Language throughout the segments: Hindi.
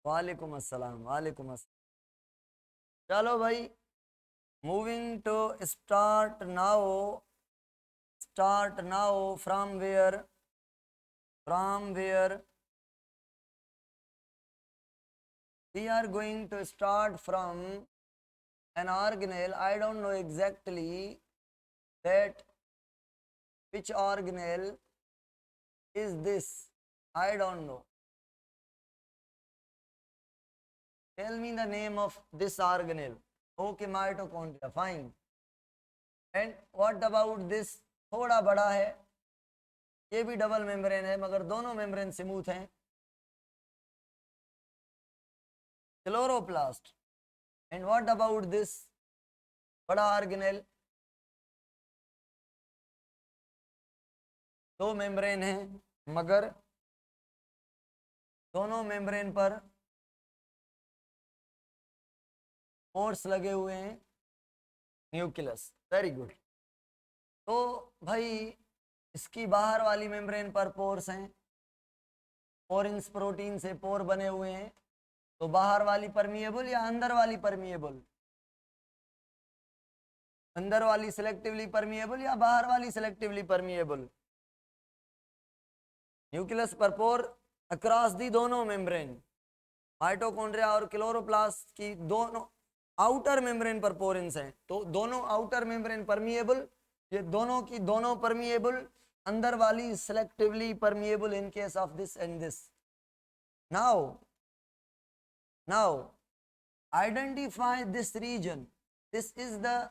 वालेकुम अस्सलाम, वालेकुम अस्सलाम। चलो भाई, moving to start now from where we are going to start from an organelle. I don't know exactly that which organelle is this. I don't know. Tell me the name of this organelle. Okay, mitochondria, fine. And what about this? थोड़ा बड़ा है, ये भी डबल मेम्ब्रेन है मगर दोनों मेम्ब्रेन स्मूथ हैं, chloroplast. And what about this बड़ा ऑर्गेनेल? दो मेम्ब्रेन है मगर दोनों मेम्ब्रेन पर पोर्स लगे हुए हैं, न्यूक्लियस. Very good. तो भाई इसकी बाहर वाली मेम्ब्रेन पर पोर्स हैं, पोरिन्स प्रोटीन से पोर बने हुए हैं. तो बाहर वाली परमिएबल या अंदर वाली परमिएबल? अंदर वाली सिलेक्टिवली परमिएबल या बाहर वाली सिलेक्टिवली परमिएबल? न्यूक्लियस पर पोर अक्रॉस दी दोनों मेम्ब्रेन. माइटोकॉन्ड्रिया और क्लोरोप्लास्ट की दोनों आउटर मेम्ब्रेन पर पोरिन्स हैं, तो दोनों आउटर मेम्ब्रेन परमिएबल, ये दोनों की दोनों परमिएबल, अंदर वाली selectively permeable in case of this and this. Now identify this region. This is the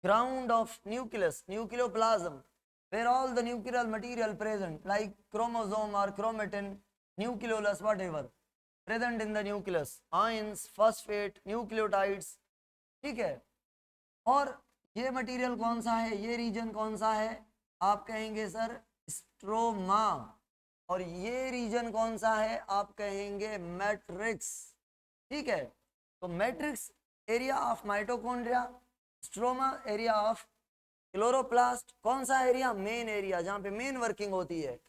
ground of nucleus, nucleoplasm, where all the nuclear material present like chromosome or chromatin, nucleolus, whatever present in the nucleus, ions, phosphate, nucleotides. ठीक है. और ये मटेरियल कौन सा है, ये रीजन कौन सा है? आप कहेंगे सर स्ट्रोमा. और ये रीजन कौन सा है? आप कहेंगे मैट्रिक्स. ठीक है. तो matrix area of mitochondria, stroma area of chloroplast. कौन सा एरिया? मेन एरिया, जहां पे मेन वर्किंग होती है.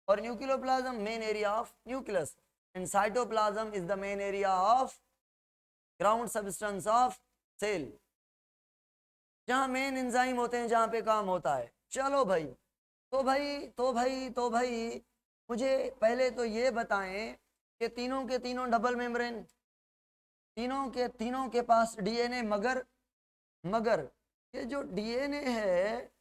और nucleoplasm main area of nucleus. And cytoplasm is the main area of ground substance of cell, जहां मेन एंजाइम होते हैं, जहां पे काम होता है. चलो भाई, तो भाई मुझे पहले तो ये बताएं कि तीनों के तीनों डबल मेम्ब्रेन, तीनों के पास डीएनए, मगर ये जो डीएनए है,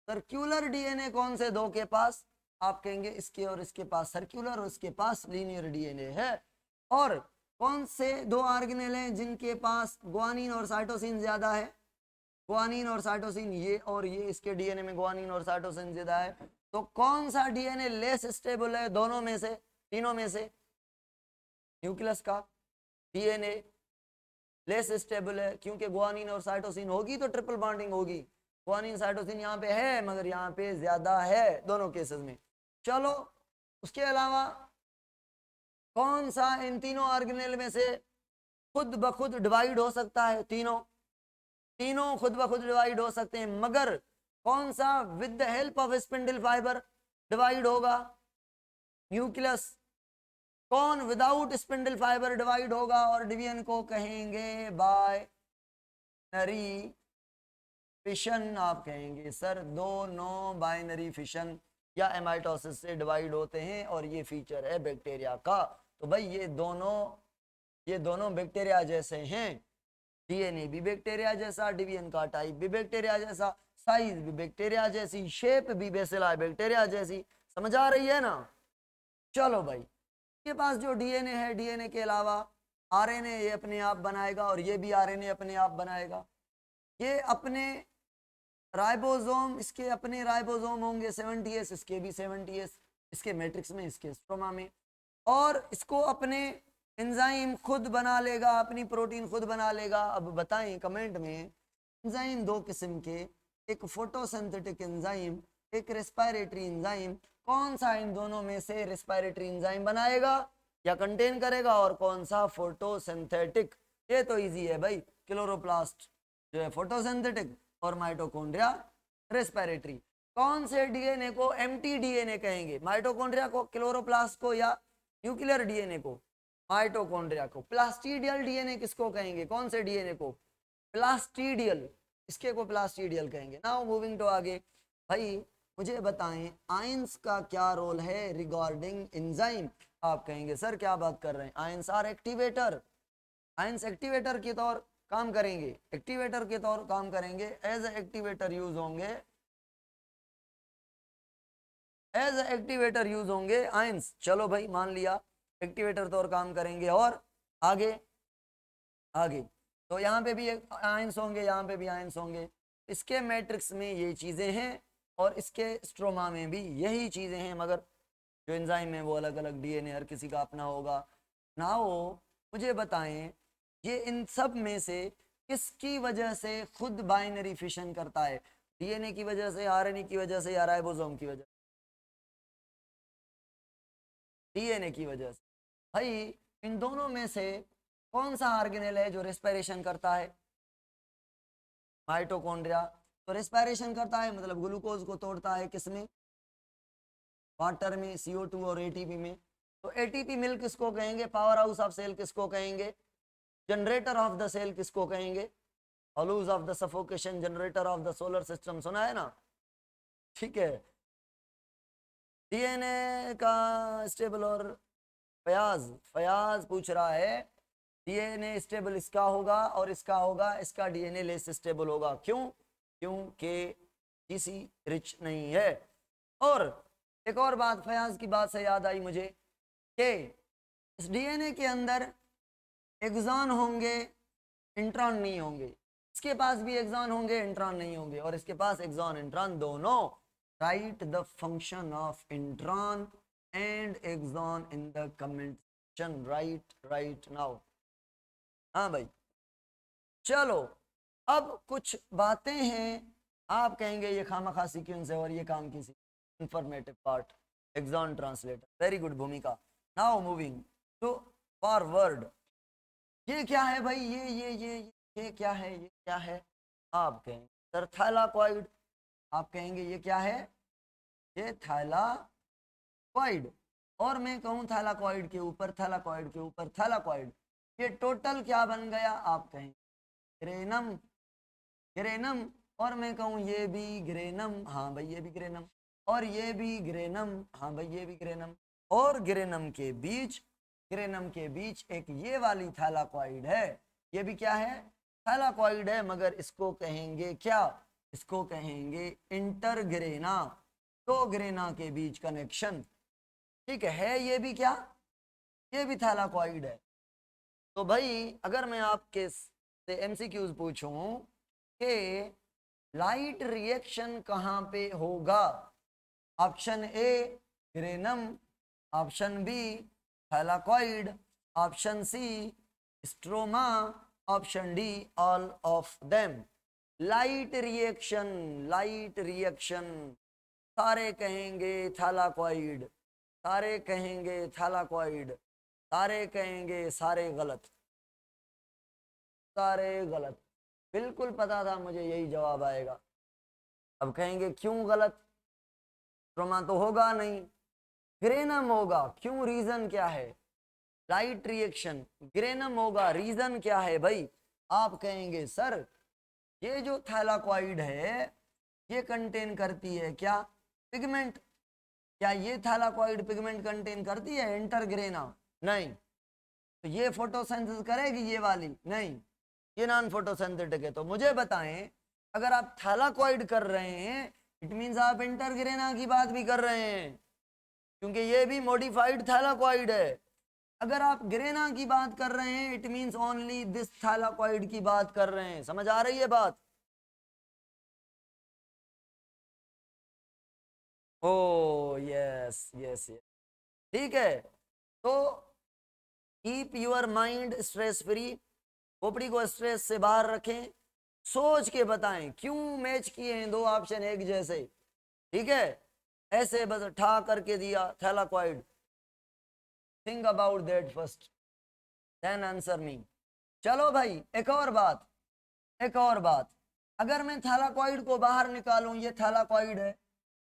सर्कुलर डीएनए कौन से दो के पास? आप कहेंगे इसके और इसके पास सर्कुलर और इसके पास लीनियर डीएनए है. और कौन से दो ऑर्गेनेल हैं जिनके पास ग्वानिन और साइटोसिन ज्यादा है? ग्वानिन और साइटोसिन, ये और ये, इसके डीएनए में ग्वानिन और साइटोसिन ज्यादा है. तो कौन सा डीएनए लेस स्टेबल है दोनों में से, तीनों में से? न्यूक्लियस का डीएनए लेस स्टेबल है, क्योंकि ग्वानिन और साइटोसिन होगी तो ट्रिपल बॉन्डिंग होगी. ग्वानिन साइटोसिन यहाँ पे है मगर यहाँ पे ज्यादा है दोनों केसेस में. चलो, उसके अलावा कौन सा इन तीनों ऑर्गेनेल में से खुद ब खुद डिवाइड हो सकता है? तीनों खुद ब खुद डिवाइड हो सकते हैं, मगर कौन सा with the help of spindle fibre divide होगा? न्यूक्लियस. कौन विदाउट स्पिंडल फाइबर डिवाइड होगा? और डिवीजन को कहेंगे बाइनरी फिशन. आप कहेंगे सर दोनों बाइनरी फिशन या एमाइटोसिस से डिवाइड होते हैं और ये फीचर है बैक्टीरिया का. तो भाई ये दोनों बैक्टीरिया जैसे हैं. डीएनए भी बैक्टीरिया जैसा, डिवीजन का टाइप भी बैक्टीरिया जैसा, साइज भी बैक्टीरिया जैसी, शेप भी बेसिला बैक्टीरिया जैसी. समझ आ रही है ना? चलो भाई, के पास जो डीएनए है, डीएनए के अलावा आरएनए ये अपने आप बनाएगा और ये भी आरएनए अपने आप बनाएगा. ये अपने राइबोसोम, इसके अपने राइबोसोम होंगे 70S, इसके भी 70S, इसके मैट्रिक्स में, इसके स्ट्रोमा में. और इसको अपने एंजाइम खुद बना लेगा, अपनी प्रोटीन खुद बना लेगा. अब बताएं कमेंट में, एंजाइम दो किस्म के, एक फोटोसिंथेटिक एंजाइम, एक रेस्पिरेटरी एंजाइम, कौन सा इन दोनों में से रेस्पिरेटरी एंजाइम बनाएगा या कंटेन करेगा, और कौन सा फोटोसिंथेटिक? ये तो इजी है भाई. क्लोरोप्लास्ट जो है फोटोसिंथेटिक और माइटोकॉन्ड्रिया रेस्पिरेटरी. कौन से डीएनए को एम्प्टी डीएनए कहेंगे? माइटोकॉन्ड्रिया को, क्लोरोप्लास्ट को, या न्यूक्लियर डीएनए को? माइटोकॉन्ड्रिया को। प्लास्टिडियल डीएनए किसको कहेंगे, कौन से डीएनए को, प्लास्टिडियल, इसके को प्लास्टिडियल कहेंगे। नाउ मूविंग टू आगे, भाई मुझे बताएं आयंस का क्या रोल है रिगार्डिंग एंजाइम। आप कहेंगे सर क्या बात कर रहे हैं, ions are activator, ions activator के तौर काम करेंगे, एक्टिवेटर के तौर काम करेंगे, एज एक्टिवेटर यूज होंगे, एज एक्टिवेटर यूज होंगे आयंस। चलो भाई मान लिया एक्टिवेटर तौर काम करेंगे, और आगे आगे तो यहाँ पे भी आयंस होंगे, यहाँ पे भी आयंस होंगे। इसके मैट्रिक्स में ये चीजें हैं और इसके स्ट्रोमा में भी यही चीजें हैं, मगर जो एंजाइम है वो अलग अलग, डीएनए हर किसी का अपना होगा। नाउ मुझे बताएं ये इन सब में से किसकी वजह से खुद बाइनरी फिशन करता है, डीएनए की वजह से, आरएनए की वजह से, या राइबोसोम की वजह, डीएनए की वजह से। भाई इन दोनों में से कौन सा ऑर्गेनेल है जो रेस्पिरेशन करता है, माइटोकॉन्ड्रिया। तो रेस्पिरेशन करता है मतलब ग्लूकोज को तोड़ता है किसमें, वाटर में, CO2 और एटीपी में। तो एटीपी मिल किसको कहेंगे, पावर हाउस ऑफ सेल किसको कहेंगे, जनरेटर ऑफ द सेल किसको कहेंगे, hollows of the suffocation, generator of the solar system, सुना है ना, ठीक है। डीएनए का स्टेबल, और फयाज फयाज पूछ रहा है डीएनए स्टेबल इसका होगा और इसका होगा, इसका डीएनए लेस स्टेबल होगा, क्यों, क्योंकि किसी रिच नहीं है। और एक और बात फयाज की बात से याद आई मुझे कि इस डीएनए के अंदर एक्सॉन होंगे, इंट्रॉन नहीं होंगे, इसके पास भी एक्सॉन होंगे, इंट्रॉन नहीं होंगे, और इसके पास एक्सॉन इंट्रॉन दोनों। Write the function of intron and exon in the comment section, right now. हाँ भाई चलो, अब कुछ बातें हैं, आप कहेंगे ये खामखा सीक्वेंस है और ये काम की informative part, exon translator, very good भूमिका। नाउ मूविंग टू फॉरवर्ड, ये क्या है भाई, ये क्या है, ये क्या है, आप कहेंगे सर थैलाकॉइड, आप कहेंगे ये क्या है, ये थैलाकॉइड, और मैं कहूँ थैलाकॉइड के ऊपर, थैलाकॉइड के ऊपर थैलाकॉइड, ये टोटल क्या बन गया, आप कहेंगे ग्रेनम, ग्रेनम, और मैं कहूँ ये भी ग्रेनम, हाँ भाई ये भी ग्रेनम, और ये भी ग्रेनम, हाँ भाई ये भी ग्रेनम, और ग्रेनम के बीच, ग्रेनम के बीच एक ये वाली थैलाकॉइड है, ये भी क्या है, थैलाकॉइड है, मगर इसको कहेंगे क्या, इसको कहेंगे इंटरग्रेना, तो ग्रेना के बीच कनेक्शन, ठीक है ये भी क्या, ये भी थैलाकॉइड है। तो भाई अगर मैं आपके से एमसीक्यूज पूछूं कि लाइट रिएक्शन कहाँ पे होगा, option A granum, option B thylakoid, option C stroma, option D all of them. Light reaction, light reaction, सारे कहेंगे थैलाकॉइड, सारे कहेंगे थैलाकॉइड, सारे कहेंगे सारे गलत, सारे गलत, बिल्कुल पता था मुझे यही जवाब आएगा। अब कहेंगे क्यों गलत, स्ट्रोमा तो होगा नहीं, ग्रेनम होगा, क्यों, रीजन क्या है, लाइट रिएक्शन ग्रेनम होगा, रीजन क्या है भाई, आप कहेंगे सर ये जो थैलाकॉइड है ये कंटेन करती है क्या, पिगमेंट, क्या ये थैलाकॉइड पिगमेंट कंटेन करती है, इंटरग्रेना, नहीं, तो ये फोटोसिंथेसिस करेगी ये वाली, नहीं, ये नॉन फोटोसिंथेटिक है। तो मुझे बताएं अगर आप थैलाकॉइड कर रहे हैं इट मींस आप इंटरग्रेना की बात भी कर रहे हैं, क्योंकि ये भी मॉडिफाइड थैलाकॉइड है। अगर आप ग्रेना की बात कर रहे हैं it means only this thylakoid की बात कर रहे हैं, समझ आ रही है बात, ओ यस यस यस, ठीक है। तो keep your mind stress free, खोपड़ी को स्ट्रेस से बाहर रखें, सोच के बताएं क्यों मैच किए हैं दो ऑप्शन एक जैसे, ठीक है, ऐसे बस ठा करके दिया thylakoid, think about that first then answer me. चलो भाई एक और बात, एक और बात, अगर मैं थैलाकॉइड को बाहर निकालूं, ये थैलाकॉइड है,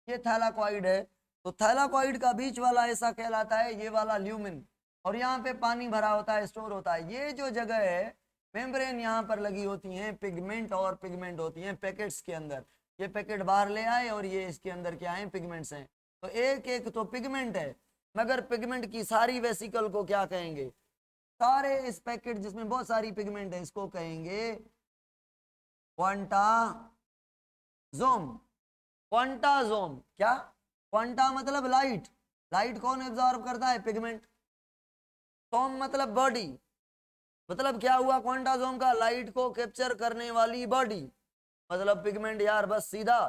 ये थैलाकॉइड है, तो थैलाकॉइड का बीच वाला ऐसा कहलाता है ये वाला ल्यूमिन, और यहाँ पे पानी भरा होता है, स्टोर होता है। ये जो जगह है मेम्ब्रेन यहाँ पर लगी होती हैं पिगमेंट, और पिगमेंट होती हैं पैकेट्स के अंदर। ये पैकेट बाहर ले आए और ये इसके अंदर क्या है, पिगमेंट्स हैं। तो एक एक तो पिगमेंट है, मगर पिगमेंट की सारी वेसिकल को क्या कहेंगे, सारे इस पैकेट जिसमें बहुत सारी पिगमेंट है इसको कहेंगे क्वांटाजोम। क्वांटाजोम क्या, क्वांटा मतलब लाइट, लाइट कौन एब्जॉर्ब करता है, पिगमेंट। सोम मतलब बॉडी, मतलब क्या हुआ, क्वांटाजोम का लाइट को कैप्चर करने वाली बॉडी, मतलब पिगमेंट यार, बस सीधा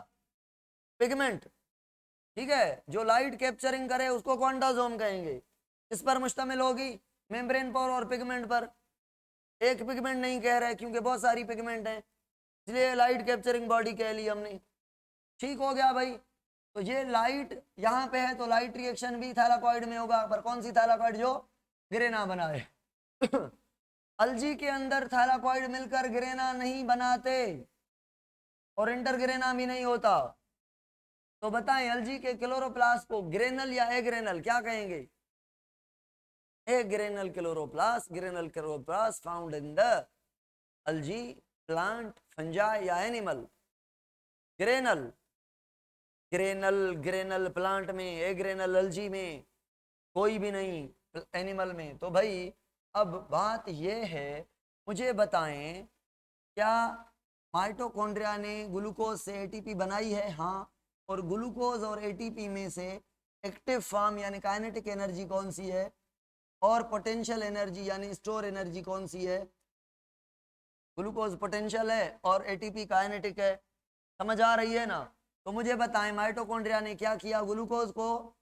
पिगमेंट। ठीक है, जो लाइट कैप्चरिंग करे उसको क्वांटाजोम कहेंगे। इस पर मुश्तमिल होगी, मेम्ब्रेन पर और पिगमेंट पर। एक पिगमेंट नहीं कह रहे क्योंकि बहुत सारी पिगमेंट हैं, इसलिए लाइट कैप्चरिंग बॉडी कह ली हमने। ठीक हो गया भाई। तो ये लाइट यहाँ पे है, तो लाइट रिएक्शन भी थैलाकॉइड में होगा, पर कौन सी थैलाकॉइड, जो ग्रेना बनाए। अलजी के अंदर थैलाकॉइड मिलकर ग्रेना नहीं बनाते और इंटरग्रेना भी नहीं होता। तो बताएं अलजी के क्लोरोप्लास्ट को ग्रेनल या एग्रेनल क्या कहेंगे, agranal chloroplast. Granal chloroplast found in the algae plant, fungi या animal. Granal, granal granal plant में, एग्रेनल अलजी में, कोई भी नहीं एनिमल में। तो भाई अब बात ये है, मुझे बताएं क्या माइटोकॉन्ड्रिया ने ग्लूकोज से एटीपी बनाई है, हाँ। और ग्लूकोज और एटीपी में से एक्टिव फॉर्म यानी काइनेटिक एनर्जी कौन सी है, और पोटेंशियल एनर्जी यानी स्टोर एनर्जी कौन सी है। ग्लूकोज पोटेंशियल है और एटीपी काइनेटिक है, समझ आ रही है ना। तो मुझे बताएं माइटोकॉन्ड्रिया ने क्या किया, ग्लूकोज को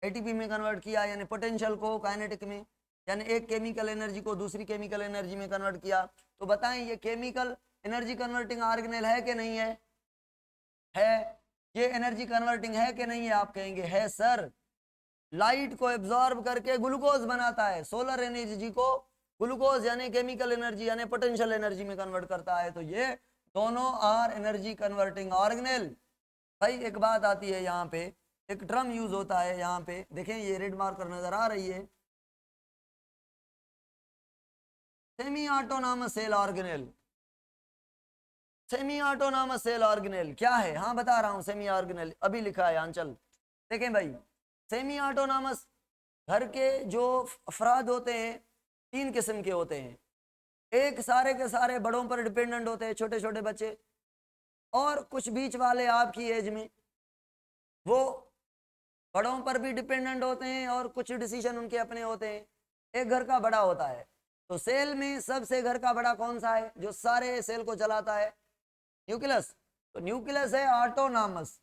एटीपी में कन्वर्ट किया, यानी पोटेंशियल को काइनेटिक में, यानी एक केमिकल एनर्जी को दूसरी केमिकल एनर्जी में कन्वर्ट किया। तो बताएं ये केमिकल एनर्जी कन्वर्टिंग ऑर्गेनेल है कि नहीं है, है। ये एनर्जी कन्वर्टिंग है कि नहीं है, आप कहेंगे है सर। लाइट को एब्जॉर्ब करके ग्लूकोज बनाता है, सोलर एनर्जी को ग्लूकोज यानी केमिकल एनर्जी यानी पोटेंशियल एनर्जी में कन्वर्ट करता है। तो ये दोनों आर एनर्जी कन्वर्टिंग ऑर्गेनेल। भाई एक बात आती है यहाँ पे, एक टर्म यूज होता है यहाँ पे, देखें ये रेड मार्कर नजर आ रही है, semi autonomous cell organelle. Semi autonomous cell organelle क्या है, हाँ बता रहा हूँ, सेमी ऑर्गेनेल अभी लिखा है आंचल। देखें भाई, सेमी ऑटोनॉमस घर के जो अफराद होते हैं तीन किस्म के होते हैं। एक सारे के सारे बड़ों पर डिपेंडेंट होते हैं, छोटे छोटे बच्चे, और कुछ बीच वाले आपकी एज में, वो बड़ों पर भी डिपेंडेंट होते हैं और कुछ डिसीजन उनके अपने होते हैं। एक घर का बड़ा होता है, तो सेल में सबसे घर का बड़ा कौन सा है, जो सारे सेल को चलाता है, न्यूक्लियस। तो न्यूक्लियस है ऑटोनॉमस,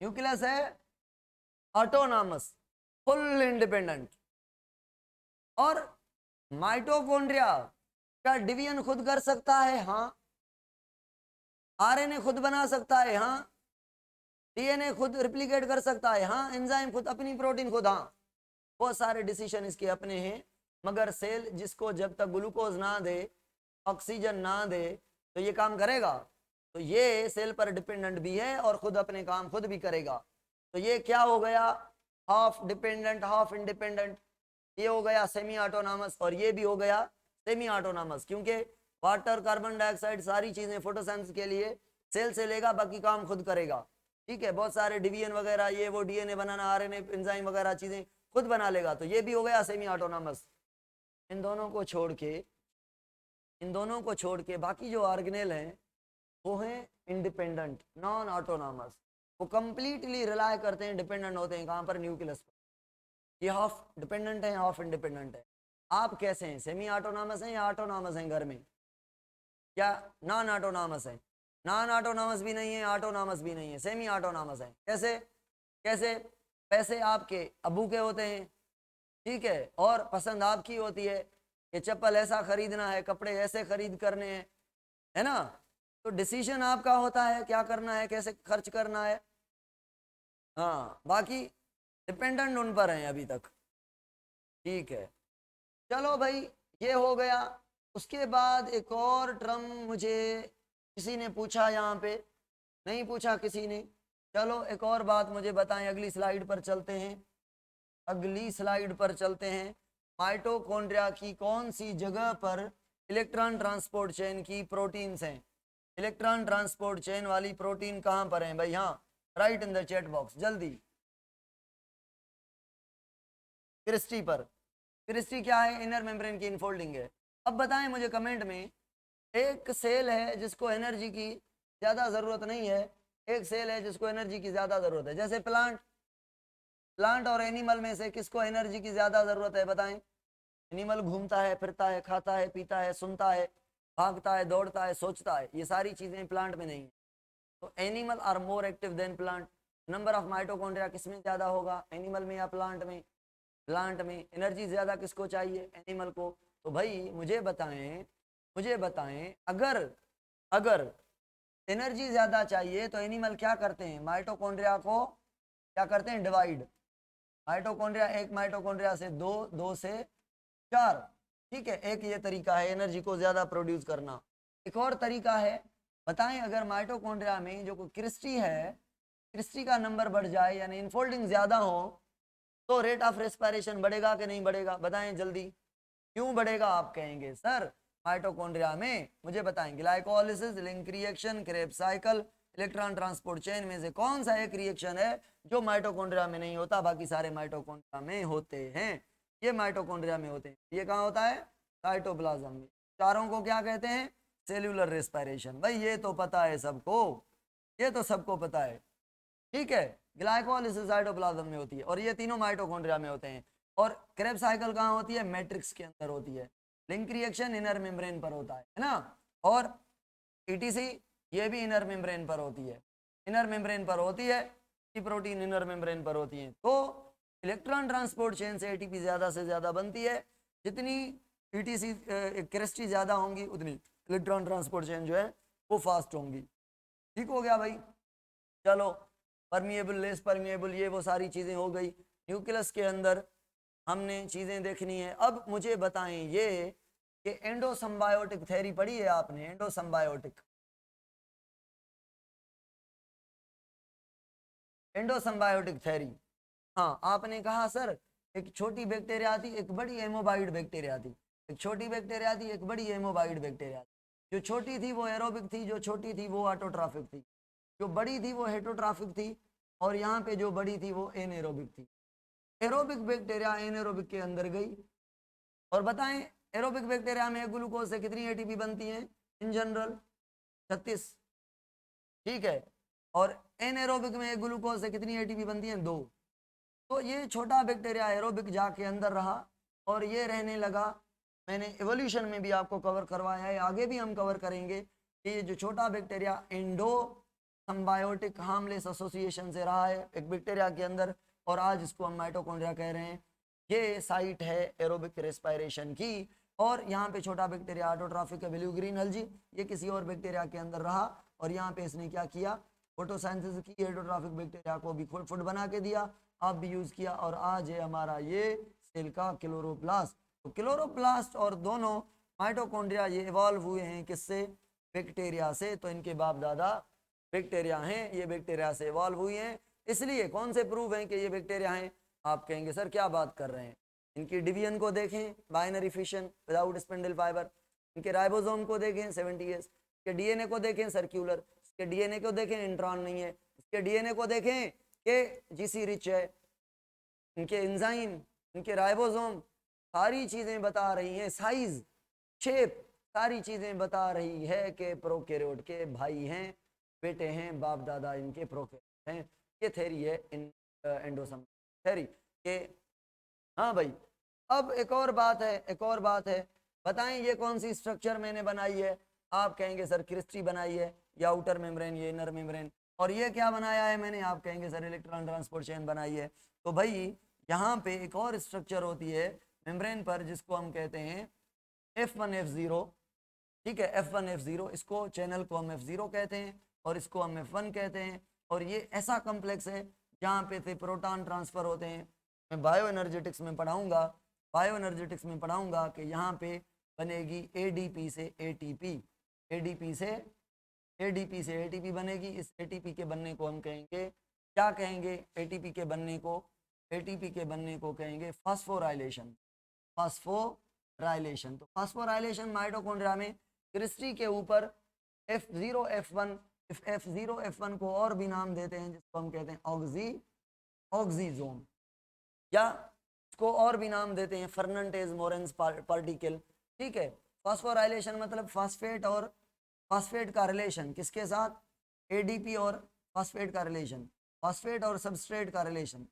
न्यूक्लियस है ऑटोनॉमस, फुल इंडिपेंडेंट। और माइटोकॉन्ड्रिया का डिवीजन खुद कर सकता है, हाँ। आरएनए खुद बना सकता है, हाँ। डीएनए खुद रिप्लिकेट कर सकता है, हाँ। एंजाइम खुद, अपनी प्रोटीन खुद, हाँ। बहुत सारे डिसीजन इसके अपने हैं। मगर सेल जिसको जब तक ग्लूकोज ना दे, ऑक्सीजन ना दे, तो ये काम करेगा। तो ये सेल पर डिपेंडेंट भी है और खुद अपने काम खुद भी करेगा। तो ये क्या हो गया, हाफ डिपेंडेंट हाफ इंडिपेंडेंट। ये हो गया सेमी ऑटोनॉमस, और ये भी हो गया सेमी ऑटोनॉमस, क्योंकि वाटर, कार्बन डाइऑक्साइड, सारी चीजें फोटोसिंथेसिस के लिए सेल से लेगा, बाकी काम खुद करेगा। ठीक है, बहुत सारे डिवीजन वगैरह, ये वो डीएनए बनाना, आरएनए, एंजाइम वगैरह चीजें खुद बना लेगा। तो ये भी हो गया सेमी ऑटोनॉमस। इन दोनों को छोड़ के बाकी जो ऑर्गेनेल हैं वो हैं इंडिपेंडेंट, नॉन ऑटोनॉमस। वो कंप्लीटली रिलाय करते हैं, डिपेंडेंट होते हैं कहाँ पर, न्यूक्लियस पर। ये हाफ डिपेंडेंट है, हाफ इंडिपेंडेंट है। आप कैसे हैं, सेमी ऑटोनॉमस हैं या ऑटोनॉमस हैं घर में, या नॉन ऑटोनॉमस है। नॉन ऑटोनॉमस भी नहीं है, ऑटोनॉमस भी नहीं है, सेमी ऑटोनॉमस है। कैसे कैसे, पैसे आपके अबू के होते हैं, ठीक है, और पसंद आपकी होती है, ये चप्पल ऐसा खरीदना है, कपड़े ऐसे खरीद करने हैं, है ना। तो डिसीजन आपका होता है क्या करना है, कैसे खर्च करना है, हाँ। बाकी डिपेंडेंट उन पर हैं अभी तक। ठीक है, चलो भाई ये हो गया। उसके बाद एक और टर्म मुझे किसी ने पूछा, यहाँ पे नहीं पूछा किसी ने। चलो एक और बात मुझे बताएं, अगली स्लाइड पर चलते हैं। अगली स्लाइड पर चलते हैं। माइटोकॉन्ड्रिया की कौन सी जगह पर इलेक्ट्रॉन ट्रांसपोर्ट चेन की प्रोटीन्स हैं? इलेक्ट्रॉन ट्रांसपोर्ट चेन वाली प्रोटीन कहां पर है भाई? हाँ, right in the chat box जल्दी। क्रिस्टी पर। क्रिस्टी क्या है? इनर मेम्ब्रेन की इनफोल्डिंग है। अब बताएं मुझे कमेंट में, एक सेल है जिसको एनर्जी की ज्यादा जरूरत नहीं है, एक सेल है जिसको एनर्जी की ज्यादा जरूरत है। जैसे प्लांट और एनिमल में से किसको एनर्जी की ज्यादा जरूरत है बताएं? एनिमल घूमता है, फिरता है, खाता है, पीता है, सुनता है, भागता है, दौड़ता है, सोचता है, ये सारी चीजें प्लांट में नहीं है। तो animal are more active than plant. Number of mitochondria किसमें ज्यादा होगा, एनिमल में या प्लांट में? प्लांट में। एनर्जी ज्यादा किसको चाहिए? एनिमल को। तो भाई मुझे बताएं अगर अगर एनर्जी ज्यादा चाहिए तो एनिमल क्या करते हैं? माइटोकॉन्ड्रिया को क्या करते हैं? डिवाइड। माइटोकॉन्ड्रिया, एक माइटोकॉन्ड्रिया से दो, दो से चार। ठीक है, एक ये तरीका है एनर्जी को ज्यादा प्रोड्यूस करना। एक और तरीका है, बताएं अगर माइटोकॉन्ड्रिया में जो क्रिस्टी है, क्रिस्टी का नंबर बढ़ जाए यानी इनफोल्डिंग ज्यादा हो तो रेट ऑफ रेस्पिरेशन बढ़ेगा कि नहीं बढ़ेगा? बताएं जल्दी। क्यों बढ़ेगा? आप कहेंगे सर माइटोकॉन्ड्रिया में, मुझे बताएं, glycolysis, link reaction, Krebs cycle, electron transport chain में से कौन सा एक रिएक्शन है जो माइटोकॉन्ड्रिया में नहीं होता, बाकी सारे माइटोकॉन्ड्रिया में होते हैं? ये माइटोकॉन्ड्रिया में होते हैं। ये कहाँ होता है? साइटोप्लाज्म में। चारों को क्या कहते हैं? Cellular respiration. भाई ये तो पता है सबको, ये तो सबको पता है। ठीक है, ग्लाइकोलिसिस साइटोप्लाज्म में होती है और ये तीनों माइटोकॉन्ड्रिया में होते हैं। और क्रेब्स साइकिल कहाँ होती है? मैट्रिक्स के अंदर होती है। लिंक रिएक्शन इनर मेम्ब्रेन पर होता है ना। और ईटीसी ये भी इनर मेम्ब्रेन पर होती है, इनर मेम्ब्रेन पर होती है, प्रोटीन इनर मेम्ब्रेन पर होती है। तो इलेक्ट्रॉन ट्रांसपोर्ट चेन से एटीपी ज्यादा से ज्यादा बनती है। जितनी ईटीसी क्रिस्टी ज्यादा होंगी उतनी इलेक्ट्रॉन ट्रांसपोर्ट चेन जो है वो फास्ट होंगी। ठीक हो गया भाई? चलो, परमिएबल, लेस परमिएबल, ये वो सारी चीजें हो गई। न्यूक्लियस के अंदर हमने चीजें देखनी है। अब मुझे बताएं ये कि एंडोसिम्बायोटिक थ्योरी पढ़ी है आपने? Endosymbiotic, endosymbiotic theory. हाँ, आपने कहा सर एक छोटी बैक्टीरिया थी, एक बड़ी एमोबाइड बैक्टीरिया थी, एक छोटी बैक्टीरिया थी, एक बड़ी एमोबाइड बैक्टीरिया थी। जो छोटी थी वो एरोबिक थी, जो छोटी थी वो ऑटोट्रॉफिक थी, जो बड़ी थी वो हेटरोट्रॉफिक थी, और यहाँ पे जो बड़ी थी वो एनएरोबिक थी। एरोबिक बैक्टीरिया एनएरोबिक के अंदर गई और बताएं एरोबिक बैक्टीरिया में ग्लूकोज से कितनी एटीपी बनती है इन जनरल? 36। ठीक है, और एनएरोबिक में ग्लूकोज से कितनी एटीपी बनती है? 2। तो ये छोटा बैक्टीरिया एरोबिक जाके अंदर रहा और ये रहने लगा। मैंने एवोल्यूशन में भी आपको कवर करवाया है, आगे भी हम कवर करेंगे कि ये जो छोटा bacteria endo symbiotic harmless association से रहा है एक बैक्टीरिया के अंदर, और आज इसको हम माइटोकॉन्ड्रिया कह रहे हैं। ये साइट है एरोबिक रेस्पिरेशन की। और यहाँ पे छोटा बैक्टीरिया ऑटोट्रॉफिक है, ब्लू ग्रीन एल्गी, ये किसी और बैक्टीरिया के अंदर रहा और यहाँ पे इसने क्या किया? फोटोसिंथेसिस की, हेटरोट्रॉफिक बैक्टीरिया को भी फूड बना के दिया, आप भी यूज किया, और आज है हमारा ये सेल का क्लोरोप्लास्ट। तो क्लोरोप्लास्ट और दोनों माइटोकॉन्ड्रिया ये इवॉल्व हुए हैं किससे? बैक्टीरिया से। तो इनके बाप दादा बैक्टीरिया हैं, ये बैक्टीरिया से इवॉल्व हुई हैं। इसलिए कौन से प्रूव हैं कि ये बैक्टीरिया हैं? आप कहेंगे सर क्या बात कर रहे हैं? इनकी डिवीजन को देखें, binary fission without spindle fibre. इनके राइबोसोम को देखें 70s। इसके डीएनए को देखें सर्क्यूलर। इसके डीएनए को देखें इंट्रॉन नहीं है। इसके डीएनए को देखें कि जीसी रिच है। इनके एंजाइम, इनके राइबोसोम, सारी चीजें बता रही हैं, साइज, शेप, सारी चीजें बता रही है कि प्रोकैरियोट के भाई हैं, बेटे हैं, बाप दादा इनके प्रोकैरियोट हैं। ये थ्योरी है इन एंडोसम थ्योरी के। हाँ भाई, अब एक और बात है, एक और बात है, बताएं ये कौन सी स्ट्रक्चर मैंने बनाई है? आप कहेंगे सर क्रिस्टी बनाई है, या आउटर मेम्ब्रेन, ये इनर मेम्ब्रेन। और ये क्या बनाया है मैंने? आप कहेंगे सर इलेक्ट्रॉन ट्रांसपोर्ट चेन बनाई है। तो भाई यहाँ पे एक और स्ट्रक्चर होती है मेम्ब्रेन पर जिसको हम कहते हैं F1 F0। ठीक है, F1 F0, इसको चैनल को हम F0 कहते हैं और इसको हम F1 कहते हैं। और ये ऐसा कम्प्लेक्स है जहाँ पे से प्रोटॉन ट्रांसफर होते हैं। मैं बायो एनर्जेटिक्स में पढ़ाऊंगा, बायो एनर्जेटिक्स में पढ़ाऊंगा कि यहाँ पे बनेगी ADP से ATP, ADP से ADP से ATP बनेगी। इस ATP के बनने को हम कहेंगे, क्या कहेंगे? ATP के बनने को एटीपी के बनने को कहेंगे फास्फोराइलेशन। फास्फोराइलेशन, तो फास्फोराइलेशन माइटोकॉन्ड्रिया में क्रिस्टी के ऊपर F0 F1, F0 F1 को और भी नाम देते हैं जिसको हम कहते हैं ऑक्सीजोम, या इसको और भी नाम देते हैं फर्नांडिस मोरेंस पार्टिकल। ठीक है, फास्फोराइलेशन मतलब फास्फेट और फास्फेट का रिलेशन किसके साथ, एडीपी और फास्फेट का रिलेशन, फास्फेट और सबस्ट्रेट का रिलेशन।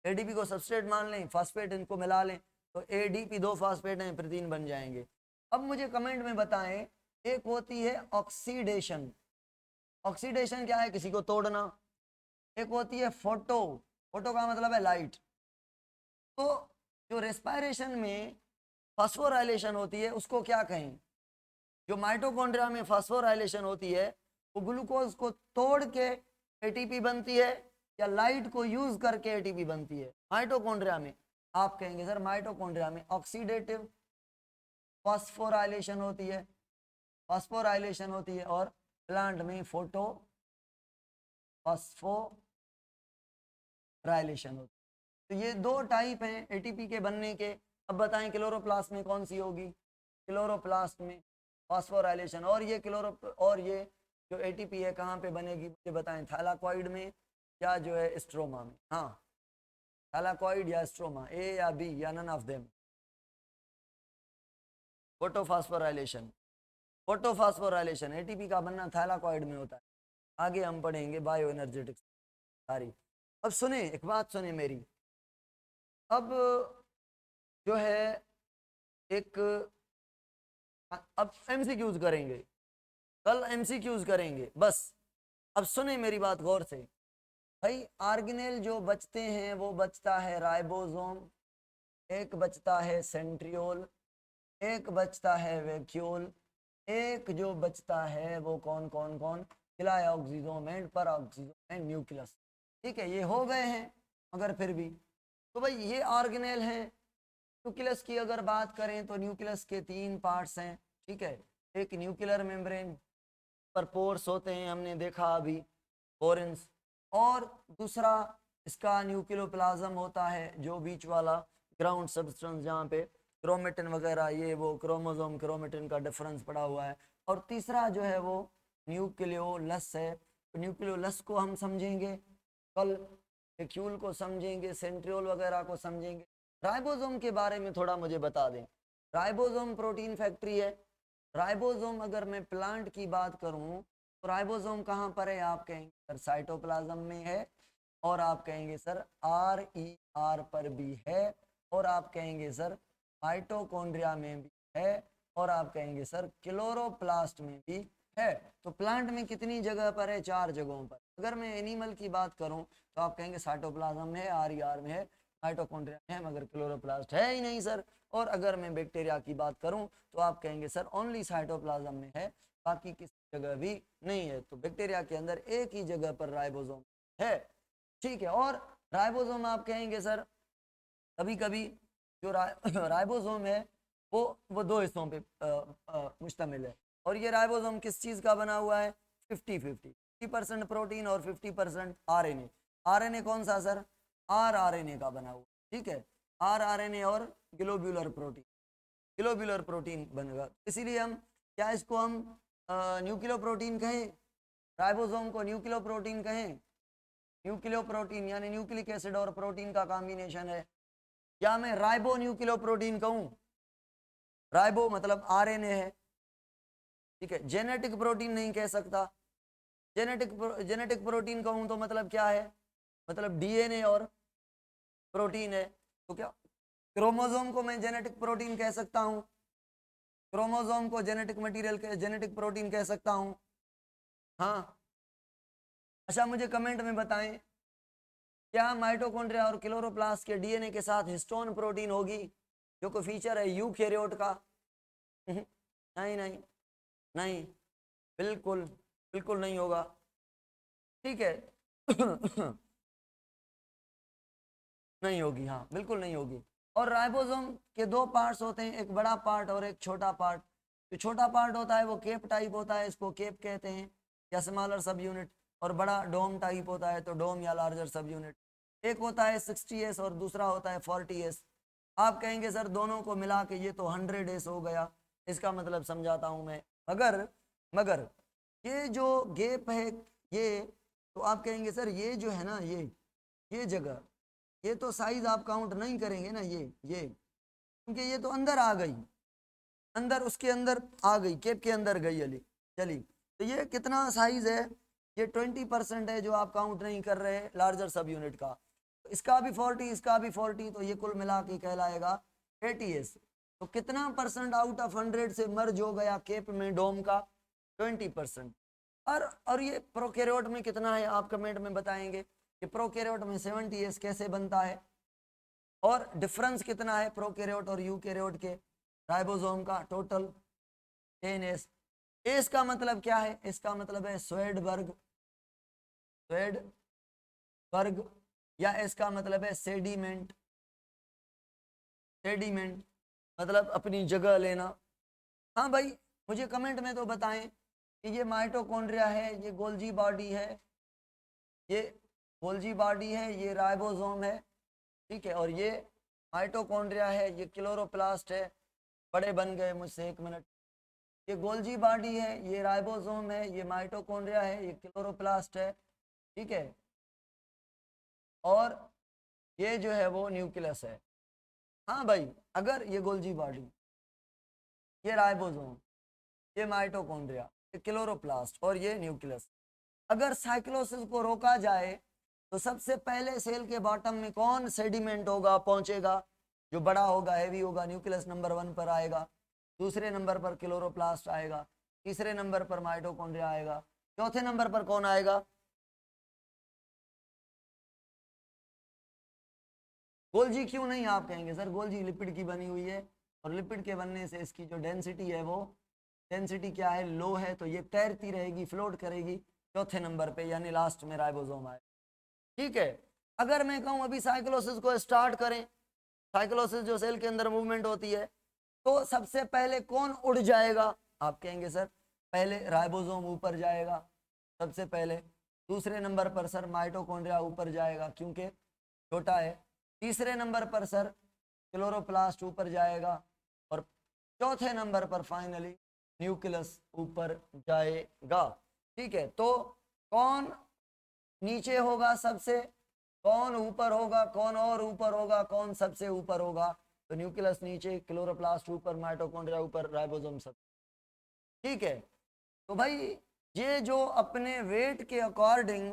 एडीपी को सबस्ट्रेट मान लें, फास्फेट इनको मिला लें तो एडीपी 2 फास्फेट हैं, प्रोटीन बन जाएंगे। अब मुझे कमेंट में बताएं, एक होती है ऑक्सीडेशन, ऑक्सीडेशन क्या है, किसी को तोड़ना। एक होती है फोटो, फोटो का मतलब है लाइट। तो जो रेस्पिरेशन में फास्फोराइलेशन होती है उसको क्या कहें, जो माइटोकॉन्ड्रिया में फास्फोराइलेशन होती है वो ग्लूकोज को तोड़ के एटीपी बनती है या लाइट को यूज करके एटीपी बनती है। माइटोकॉन्ड्रिया में आप कहेंगे सर माइटोकॉन्ड्रिया में ऑक्सीडेटिव फास्फोराइलेशन होती है, फास्फोराइलेशन होती है, और प्लांट में फोटो फास्फोराइलेशन होती है। तो ये 2 टाइप हैं एटीपी के बनने के। अब बताएं क्लोरोप्लास्ट में कौन सी होगी, क्लोरोप्लास्ट में फास्फोराइलेशन, और ये और ये जो एटीपी है कहाँ पे बनेगी मुझे बताएं, थैलाकॉइड में या जो है स्ट्रोमा में। हाँ, थैलाकॉइड या स्ट्रोमा, ए या बी या none of them. Photophosphorylation, photophosphorylation ATP का बनना थैलाकॉइड में होता है। आगे हम पढ़ेंगे बायो एनर्जेटिक्स सारी। अब सुने, एक बात सुने मेरी, अब जो है एक अब एमसीक्यूज करेंगे, कल एमसीक्यूज करेंगे बस। अब सुने मेरी बात गौर से भाई, आर्गेनेल जो बचते हैं वो बचता है राइबोसोम, एक बचता है सेंट्रियोल, एक बचता है वैक्यूल, एक जो बचता है वो कौन कौन कौन, क्लायोक्सिसोम एंड पेरोक्सिसोम एंड न्यूक्लियस। ठीक है, ये हो गए हैं, मगर फिर भी तो भाई ये ऑर्गेनेल हैं। न्यूक्लियस की अगर बात करें तो न्यूक्लियस के 3 पार्ट्स हैं। ठीक है, एक न्यूक्लियर मेम्ब्रेन पर पोर्स होते हैं, हमने देखा अभी पोरेंस, और दूसरा इसका न्यूक्लियोप्लाज्म होता है जो बीच वाला ग्राउंड सब्सटेंस जहाँ पे क्रोमेटिन वगैरह ये वो क्रोमोसोम क्रोमेटिन का डिफरेंस पड़ा हुआ है, और तीसरा जो है वो न्यूक्लियोलस है। तो न्यूक्लियोलस को हम समझेंगे कल, वैक्यूल को समझेंगे, सेंट्रियोल वगैरह को समझेंगे। राइबोसोम के बारे में थोड़ा मुझे बता दें, राइबोसोम प्रोटीन फैक्ट्री है। राइबोसोम अगर मैं प्लांट की बात करूं तो राइबोसोम कहाँ पर है, आप कहेंगे सर साइटोप्लाज्म में है, और आप कहेंगे सर RER पर भी है, और आप कहेंगे सर माइटोकॉन्ड्रिया में भी है, और आप कहेंगे सर क्लोरोप्लास्ट में भी है। तो प्लांट में कितनी जगह पर है, 4 जगहों पर। अगर मैं एनिमल की बात करूं तो आप कहेंगे साइटोप्लाज्म में है, RER में है, माइटोकॉन्ड्रिया में है, मगर क्लोरोप्लास्ट है ही नहीं सर। और अगर मैं बैक्टीरिया की बात करूं तो आप कहेंगे सर ओनली साइटोप्लाज्म में है, बाकी किसी जगह भी नहीं है। तो बैक्टीरिया के अंदर एक ही जगह पर राइबोसोम है। ठीक है, और राइबोसोम आप कहेंगे सर कभी कभी जो राइबोसोम है वो 2 हिस्सों पे मुश्तमिल है, और ये राइबोसोम किस चीज़ का बना हुआ है, 50-50 प्रोटीन और 50% RNA। RNA कौन सा सर, RNA का बना हुआ। ठीक है, RNA और ग्लोब्यूलर प्रोटीन, ग्लोब्यूलर प्रोटीन बनेगा। इसीलिए हम क्या इसको हम न्यूक्लियो प्रोटीन कहें, राइबोसोम को न्यूक्लियो प्रोटीन कहें। न्यूक्लियो प्रोटीन यानी न्यूक्लिक एसिड और प्रोटीन का कॉम्बिनेशन है। क्या मैं राइबो न्यूक्लियो प्रोटीन कहूँ, राइबो मतलब RNA है। ठीक है, जेनेटिक प्रोटीन नहीं कह सकता। जेनेटिक प्रोटीन कहूँ तो मतलब क्या है, मतलब DNA और प्रोटीन है। तो क्या क्रोमोसोम को मैं जेनेटिक प्रोटीन कह सकता हूँ, क्रोमोसोम को जेनेटिक मटेरियल जेनेटिक प्रोटीन कह सकता हूँ। हाँ, अच्छा मुझे कमेंट में बताएं, क्या माइटोकॉन्ड्रिया और क्लोरोप्लास्ट के DNA के साथ हिस्टोन प्रोटीन होगी, जो कोई फीचर है यूकैरियोट का? नहीं नहीं नहीं, बिल्कुल बिल्कुल नहीं होगा। ठीक है नहीं होगी, हाँ बिल्कुल नहीं होगी। और राइबोसोम के 2 पार्ट्स होते हैं, एक बड़ा पार्ट और एक छोटा पार्ट। जो छोटा पार्ट होता है वो केप टाइप होता है, इसको केप कहते हैं या स्मॉलर सब यूनिट, और बड़ा डोम टाइप होता है तो डोम या लार्जर सब यूनिट। एक होता है 60s और दूसरा होता है 40s। आप कहेंगे सर दोनों को मिला के ये तो 100s हो गया, इसका मतलब समझाता हूं मैं। मगर मगर ये जो गैप है ये, तो आप कहेंगे सर ये जो है ना ये जगह, ये तो साइज आप काउंट नहीं करेंगे ना, ये क्योंकि ये तो अंदर आ गई, अंदर उसके अंदर आ गई, केप के अंदर गई अली चली। तो ये कितना साइज है, ये 20% है जो आप काउंट नहीं कर रहे लार्जर सब यूनिट का। तो इसका भी 40, इसका भी 40, तो ये कुल मिला के कहलाएगा 80s। तो कितना परसेंट आउट ऑफ 100 से मर्ज हो गया केप में डोम का? 20%। और ये प्रोकैरियोट में कितना है आप कमेंट में बताएंगे कि प्रोकैरियोट में 70s कैसे बनता है, और डिफरेंस कितना है प्रोकैरियोट और यूकैरियोट के राइबोसोम का? Total 10s। एस का मतलब क्या है? इसका मतलब है स्वेडबर्ग, स्वेडबर्ग, या इसका मतलब है सेडिमेंट, सेडिमेंट मतलब अपनी जगह लेना। हाँ भाई मुझे कमेंट में तो बताएं कि ये माइटोकॉन्ड्रिया है, ये गोल्जी बॉडी है, ये गोल्जी बॉडी है, ये राइबोसोम है, ठीक है, और ये माइटोकॉन्ड्रिया है, ये क्लोरोप्लास्ट है। बड़े बन गए मुझसे, 1 मिनट। ये गोल्जी बॉडी है, ये राइबोसोम है, ये माइटोकॉन्ड्रिया है, ये क्लोरोप्लास्ट है, ठीक है, और ये जो है वो न्यूक्लियस है। हाँ भाई अगर ये गोल्जी बॉडी, ये राइबोसोम, ये माइटोकॉन्ड्रिया, ये क्लोरोप्लास्ट और ये न्यूक्लियस, अगर साइक्लोसिस को रोका जाए तो सबसे पहले सेल के बॉटम में कौन सेडिमेंट होगा, पहुंचेगा? जो बड़ा होगा, हैवी होगा, न्यूक्लियस नंबर 1 पर आएगा, दूसरे नंबर पर क्लोरोप्लास्ट आएगा, तीसरे नंबर पर माइटोकॉन्ड्रिया आएगा, चौथे नंबर पर कौन आएगा? गोल्जी क्यों नहीं? आप कहेंगे सर गोल्जी लिपिड की बनी हुई है, और लिपिड के बनने से इसकी जो डेंसिटी है वो डेंसिटी क्या है? लो है, तो ये तैरती रहेगी, फ्लोट करेगी चौथे नंबर पे, यानी लास्ट में राइबोसोम आए, ठीक है। अगर मैं कहूं अभी साइक्लोसिस को स्टार्ट करें, साइक्लोसिस जो सेल के अंदर मूवमेंट होती है, तो सबसे पहले कौन उड़ जाएगा? आप कहेंगे सर पहले राइबोसोम ऊपर जाएगा सबसे पहले, दूसरे नंबर पर सर माइटोकॉन्ड्रिया ऊपर जाएगा क्योंकि छोटा है, तीसरे नंबर पर सर क्लोरोप्लास्ट ऊपर जाएगा, और चौथे नंबर पर फाइनली न्यूक्लियस ऊपर जाएगा, ठीक है। तो कौन नीचे होगा सबसे, कौन ऊपर होगा, कौन और ऊपर होगा, कौन सबसे ऊपर होगा? तो न्यूक्लियस नीचे, क्लोरोप्लास्ट ऊपर, माइटोकॉन्ड्रिया ऊपर, राइबोसोम सब, ठीक है। तो भाई ये जो अपने वेट के अकॉर्डिंग,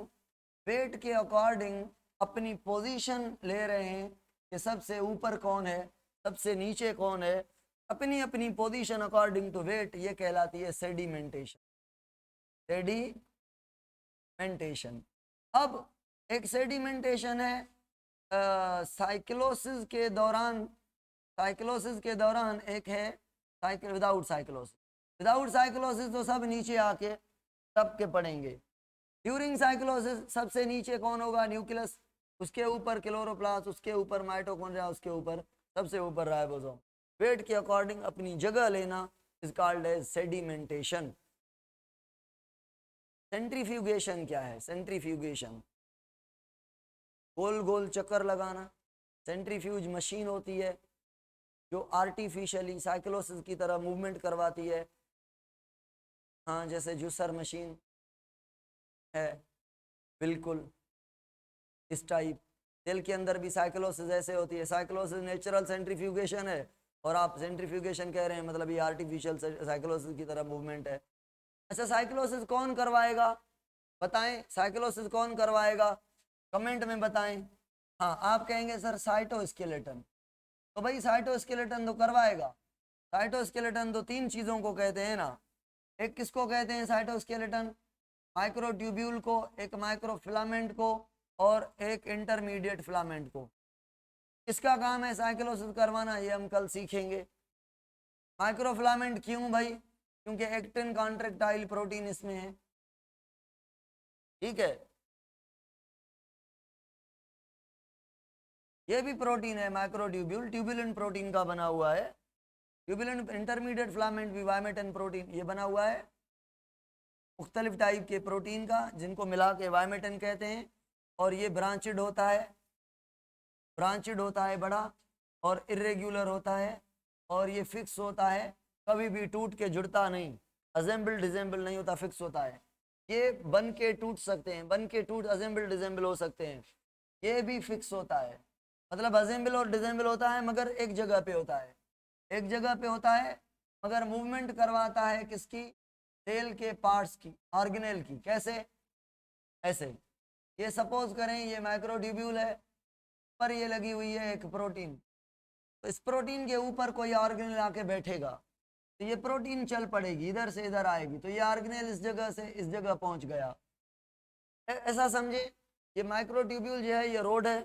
वेट के अकॉर्डिंग अपनी पोजीशन ले रहे हैं कि सबसे ऊपर कौन है, सबसे नीचे कौन है, अपनी अपनी पोजीशन अकॉर्डिंग टू वेट, ये कहलाती है सेडिमेंटेशन, सेडिमेंटेशन। अब एक सेडिमेंटेशन है साइक्लोसिस के दौरान, साइक्लोसिस के दौरान एक है विदाउट साइक्लोसिस, विदाउट साइक्लोसिस तो सब नीचे आके तब के पड़ेंगे। ड्यूरिंग साइक्लोसिस सबसे नीचे कौन होगा? न्यूक्लियस, उसके ऊपर क्लोरोप्लास्ट, उसके ऊपर माइटोकॉन्ड्रिया, उसके ऊपर सबसे ऊपर राइबोसोम। वेट के अकॉर्डिंग अपनी जगह लेना is called as sedimentation. Centrifugation क्या है? सेंट्रीफ्यूगेशन गोल गोल चक्कर लगाना, सेंट्रीफ्यूज मशीन होती है जो आर्टिफिशियली साइक्लोसिस की तरह मूवमेंट करवाती है। हाँ जैसे जूसर मशीन है, बिल्कुल इस टाइप। सेल के अंदर भी साइक्लोसिस ऐसे होती है, साइक्लोसिस नेचुरल सेंट्रीफ्यूगेशन है, और आप सेंट्रीफ्यूगेशन कह रहे हैं मतलब ये आर्टिफिशियल साइक्लोसिस की तरह मूवमेंट है। अच्छा साइक्लोसिस कौन करवाएगा बताएं, साइक्लोसिस कौन करवाएगा? कमेंट में बताएं। हाँ आप कहेंगे सर साइटोस्केलेटन, तो भाई साइटोस्केलेटन तो करवाएगा। साइटोस्केलेटन तो 3 चीज़ों को कहते हैं ना, एक किसको कहते हैं साइटोस्केलेटन? माइक्रोट्यूब्यूल को, एक माइक्रोफिलामेंट को, और एक इंटरमीडिएट फिलामेंट को। इसका काम है साइक्लोसिस करवाना, ये हम कल सीखेंगे। माइक्रोफिलामेंट क्यों भाई? क्योंकि एक्टिन कॉन्ट्रैक्टाइल प्रोटीन इसमें है, ठीक है। ये भी प्रोटीन है माइक्रोट्यूब्यूल, ट्यूबुलिन प्रोटीन का बना हुआ है। ट्यूबुलिन इंटरमीडिएट फिलामेंट भी वाइमेटन प्रोटीन, ये बना हुआ है मुख्तलिफ टाइप के प्रोटीन का, जिनको मिला के वाइमेटन कहते हैं, और ये ब्रांचेड होता है ब्रांचेड होता है बड़ा और इरेग्युलर होता है और ये फिक्स होता है, कभी भी टूट के जुड़ता नहीं, असेंबल डिसेंबल नहीं होता, फिक्स होता है। ये बन के टूट सकते हैं, बन के टूट असेंबल डिसेंबल हो सकते हैं, ये भी फिक्स होता है। मतलब असेंबल और डिसेंबल होता है मगर एक जगह पे होता है, एक जगह पे होता है मगर मूवमेंट करवाता है किसकी, सेल के पार्ट्स की, ऑर्गेनेल की। कैसे? ऐसे, ये सपोज करें ये माइक्रोट्यूब्यूल है, पर ये लगी हुई है एक प्रोटीन, तो इस प्रोटीन के ऊपर कोई ऑर्गेनेल आके बैठेगा तो ये प्रोटीन चल पड़ेगी, इधर से इधर आएगी, तो ये ऑर्गेनेल इस जगह से इस जगह पहुंच गया। ऐसा समझे, ये माइक्रोट्यूब्यूल जो है ये रोड है,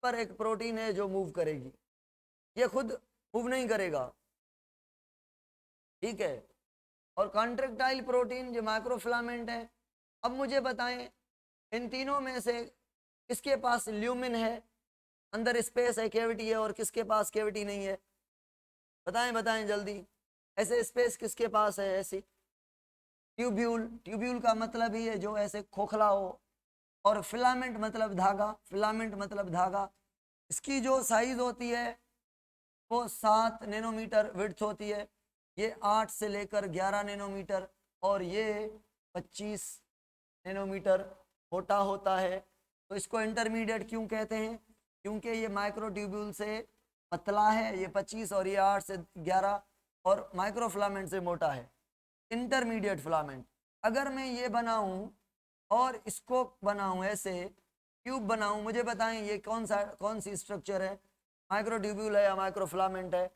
पर एक प्रोटीन है जो मूव करेगी, ये खुद मूव नहीं करेगा, ठीक है। और कॉन्ट्रेक्टाइल प्रोटीन जो माइक्रोफिलामेंट है। अब मुझे बताएं इन तीनों में से किसके पास ल्यूमिन है, अंदर स्पेस है, कैविटी है, और किसके पास कैविटी नहीं है? बताएं बताएं जल्दी, ऐसे स्पेस किसके पास है? ऐसी ट्यूब्यूल, ट्यूब्यूल का मतलब ही है जो ऐसे खोखला हो, और फिलामेंट मतलब धागा, फिलामेंट मतलब धागा। इसकी जो साइज होती है वो 7 नैनोमीटर विड्थ होती है, ये 8 से लेकर 11 नैनोमीटर, और ये 25 नैनोमीटर मोटा होता है। तो इसको इंटरमीडिएट क्यों कहते हैं? क्योंकि ये माइक्रोट्यूब्यूल से पतला है, ये 25 और ये 8 से 11, और माइक्रोफिलामेंट से मोटा है, इंटरमीडिएट फिलामेंट। अगर मैं ये बनाऊं और इसको बनाऊं ऐसे ट्यूब बनाऊं, मुझे बताएं ये कौन सी स्ट्रक्चर है, माइक्रोट्यूब्यूल है या माइक्रोफिलामेंट है?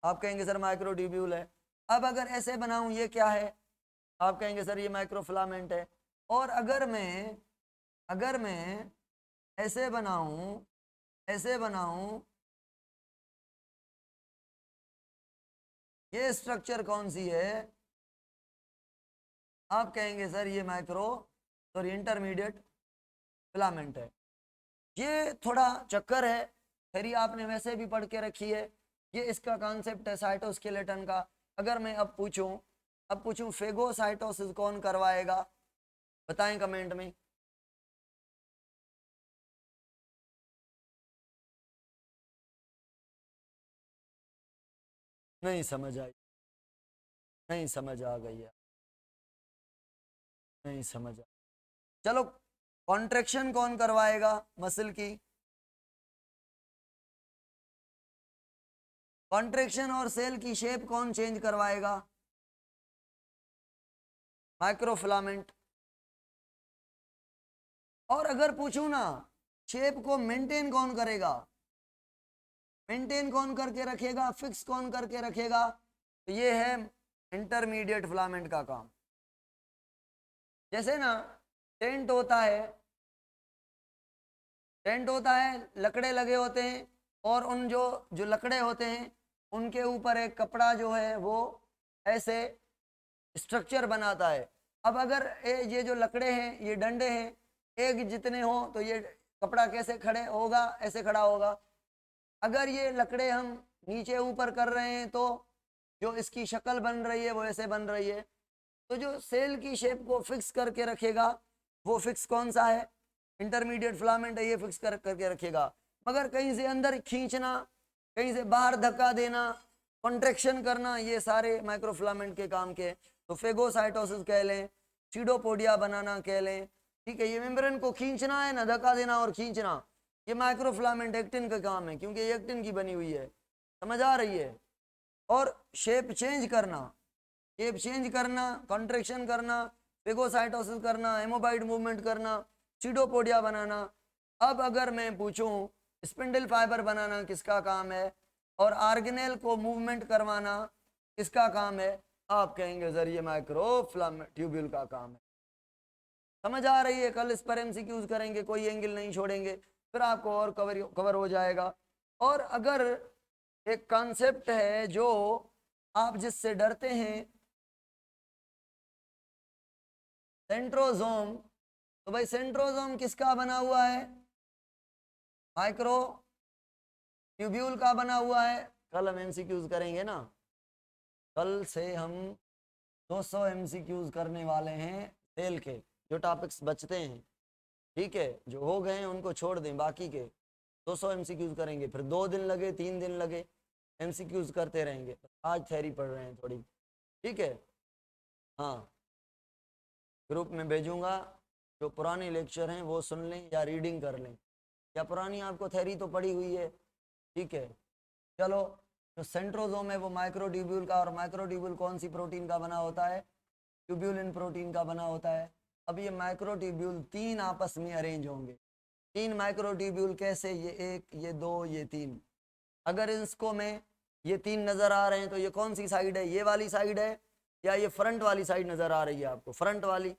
आप कहेंगे सर माइक्रोट्यूब्यूल है। अब अगर ऐसे बनाऊं ये क्या है? आप कहेंगे सर ये माइक्रोफिलामेंट है। और अगर मैं ऐसे बनाऊं, ऐसे बनाऊं, ये स्ट्रक्चर कौन सी है? आप कहेंगे सर ये इंटरमीडिएट फिलामेंट है। ये थोड़ा चक्कर है, फिर आपने वैसे भी पढ़ के रखी है, ये इसका कॉन्सेप्ट है साइटोस्केलेटन का। अगर मैं अब पूछूं फेगोसाइटोसिस कौन करवाएगा? बताएं कमेंट में। नहीं समझ आई, नहीं समझ आ गई है, नहीं समझ आ। चलो, कॉन्ट्रैक्शन कौन करवाएगा मसल की? कॉन्ट्रैक्शन और सेल की शेप कौन चेंज करवाएगा? माइक्रोफिलामेंट। और अगर पूछूं ना, शेप को मेंटेन कौन करेगा? मेंटेन कौन करके रखेगा, फिक्स कौन करके रखेगा? तो ये है इंटरमीडिएट फिलामेंट का काम। जैसे ना टेंट होता है, टेंट होता है, लकड़े लगे होते हैं, और उन जो जो लकड़े होते हैं उनके ऊपर एक कपड़ा जो है वो ऐसे स्ट्रक्चर बनाता है। अब अगर ये जो लकड़े हैं, ये डंडे हैं, एक जितने हो तो ये कपड़ा कैसे खड़े होगा? ऐसे खड़ा होगा। अगर ये लकड़े हम नीचे ऊपर कर रहे हैं तो जो इसकी शक्ल बन रही है वो ऐसे बन रही है। तो जो सेल की शेप को फिक्स करके रखेगा वो फिक्स कौन सा है? इंटरमीडिएट फिलामेंट है, ये फिक्स करके रखेगा। मगर कहीं से अंदर खींचना, कहीं से बाहर धक्का देना, कॉन्ट्रैक्शन करना, ये सारे माइक्रोफिलामेंट के काम के। तो फेगोसाइटोसिस कह लें, सीडोपोडिया बनाना कह लें, ठीक है। ये मेम्ब्रेन को खींचना है ना, धक्का देना और खींचना, ये माइक्रोफिलामेंट एक्टिन का काम है, क्योंकि ये एक्टिन की बनी हुई है। समझ आ रही है? और शेप चेंज करना, शेप चेंज करना, कॉन्ट्रैक्शन करना, फेगोसाइटोसिस करना, हेमोबाइट मूवमेंट करना, सीडोपोडिया बनाना। अब अगर मैं पूछूं स्पिंडल फाइबर बनाना किसका काम है, और आर्गेनेल को मूवमेंट करवाना किसका काम है? आप कहेंगे सर ये माइक्रोफिलामेंट ट्यूब्यूल का काम है। समझ आ रही है? कल इस पर एमसीक्यूज करेंगे, कोई एंगल नहीं छोड़ेंगे, फिर आपको और कवर हो जाएगा। और अगर एक कॉन्सेप्ट है जो आप जिससे डरते हैं, सेंट्रोजोम, तो भाई सेंट्रोजोम किसका बना हुआ है? माइक्रो ट्यूब्यूल का बना हुआ है। कल हम एमसीक्यूज करेंगे ना, कल से हम 200 एमसीक्यूज करने वाले हैं सेल के, जो टॉपिक्स बचते हैं, ठीक है, जो हो गए हैं उनको छोड़ दें, बाकी के 200 एमसीक्यूज करेंगे, फिर 2 दिन लगे 3 दिन लगे, एमसीक्यूज करते रहेंगे। आज थ्योरी पढ़ रहे हैं थोड़ी, ठीक है। हाँ, ग्रुप में भेजूंगा, जो पुराने लेक्चर हैं वो सुन लें या रीडिंग कर लें, या पुरानी आपको थ्योरी तो पड़ी हुई है, ठीक है। चलो, तो सेंट्रोजोम है वो माइक्रोट्यूब्यूल का, और माइक्रोट्यूब्यूल कौन सी प्रोटीन का बना होता है? ट्यूब्यूलिन प्रोटीन का बना होता है। अब ये माइक्रोट्यूब्यूल 3 आपस में अरेंज होंगे। 3 माइक्रोट्यूब्यूल कैसे? ये 1, ये 2, ये 3। अगर इसको मैं, ये 3 नजर आ रहे हैं तो ये कौन सी साइड है? ये वाली साइड है, या ये फ्रंट वाली साइड नजर आ रही है आपको? फ्रंट वाली।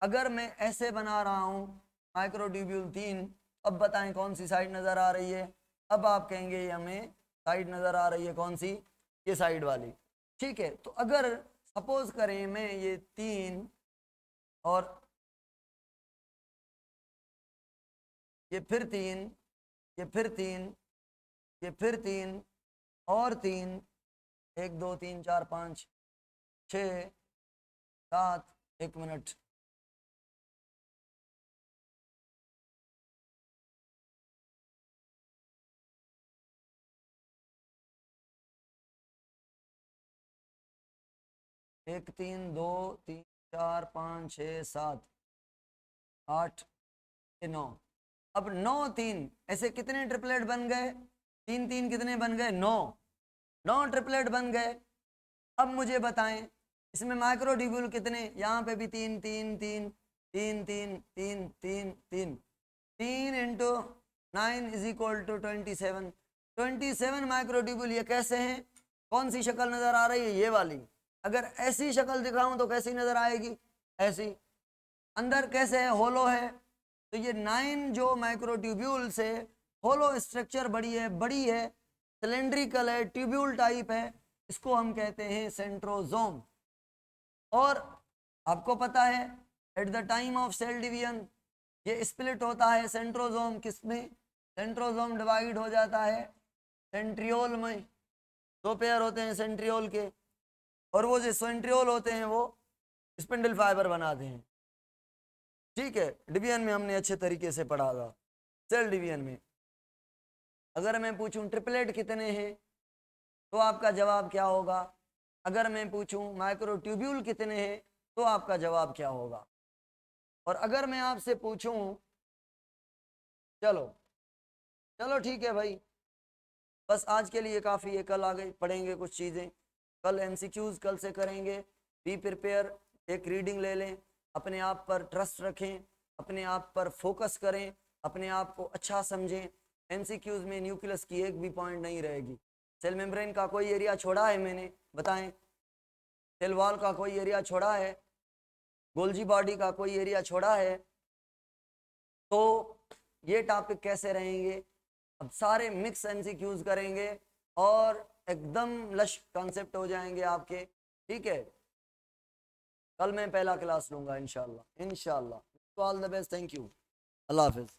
अगर मैं ऐसे बना रहा हूं माइक्रोट्यूब्यूल 3, अब बताएं कौन सी साइड नजर आ रही है? अब आप कहेंगे हमें साइड नजर आ रही है कौन सी? ये साइड वाली, ठीक है। तो अगर सपोज करें मैं ये 3 और ये फिर 3, ये फिर 3, ये फिर 3 और 3, 1 2 3 4 5 6 7, 1 मिनट, एक 3 2 3 4 5 6 7 8 9। अब 9 3 ऐसे कितने ट्रिपलेट बन गए? 3 3 कितने बन गए? 9। 9 ट्रिपलेट बन गए। अब मुझे बताएं इसमें माइक्रोट्यूब्यूल कितने? यहाँ पे भी 3 3 3 3 3 3 3 3 3 into 9 is equal to 27। 27 microtubule. ये कैसे हैं? कौन सी शक्ल नजर आ रही है? ये वाली। अगर ऐसी शक्ल दिखाऊं तो कैसी नजर आएगी? ऐसी। अंदर कैसे है? होलो है। तो ये 9 जो माइक्रोट्यूब्यूल से होलो स्ट्रक्चर बड़ी है, सिलेंड्रिकल है, ट्यूब्यूल टाइप है, इसको हम कहते हैं सेंट्रोजोम। और आपको पता है at the time of cell division ये स्प्लिट होता है सेंट्रोजोम किसमें? सेंट्रोजोम डिवाइड हो जाता है सेंट्रियोल में। 2 पेयर होते हैं सेंट्रियोल के, और वो जो सेंट्रियोल होते हैं वो स्पिंडल फाइबर बनाते हैं, ठीक है। डिवीजन में हमने अच्छे तरीके से पढ़ा था, सेल डिवीजन में। अगर मैं पूछूं ट्रिपलेट कितने हैं तो आपका जवाब क्या होगा? अगर मैं पूछूं माइक्रोट्यूब्यूल कितने हैं तो आपका जवाब क्या होगा? और अगर मैं आपसे पूछूं, चलो चलो ठीक है भाई, बस आज के लिए काफ़ी है, कल आगे पढ़ेंगे कुछ चीज़ें। कल एमसीक्यूज कल से करेंगे। बी प्रिपेयर, एक रीडिंग ले लें, अपने आप पर ट्रस्ट रखें, अपने आप पर फोकस करें, अपने आप को अच्छा समझें। एमसीक्यूज में न्यूक्लियस की एक भी पॉइंट नहीं रहेगी। सेल मेम्ब्रेन का कोई एरिया छोड़ा है मैंने? बताएं। सेल वॉल का कोई एरिया छोड़ा है? गोल्जी बॉडी का कोई एरिया छोड़ा है? तो ये टॉपिक कैसे रहेंगे? अब सारे मिक्स एमसीक्यूज करेंगे और एकदम लश कॉन्सेप्ट हो जाएंगे आपके, ठीक है। कल मैं पहला क्लास लूंगा इंशाल्लाह। इंशाल्लाह। All the best, thank you, Allah Hafiz.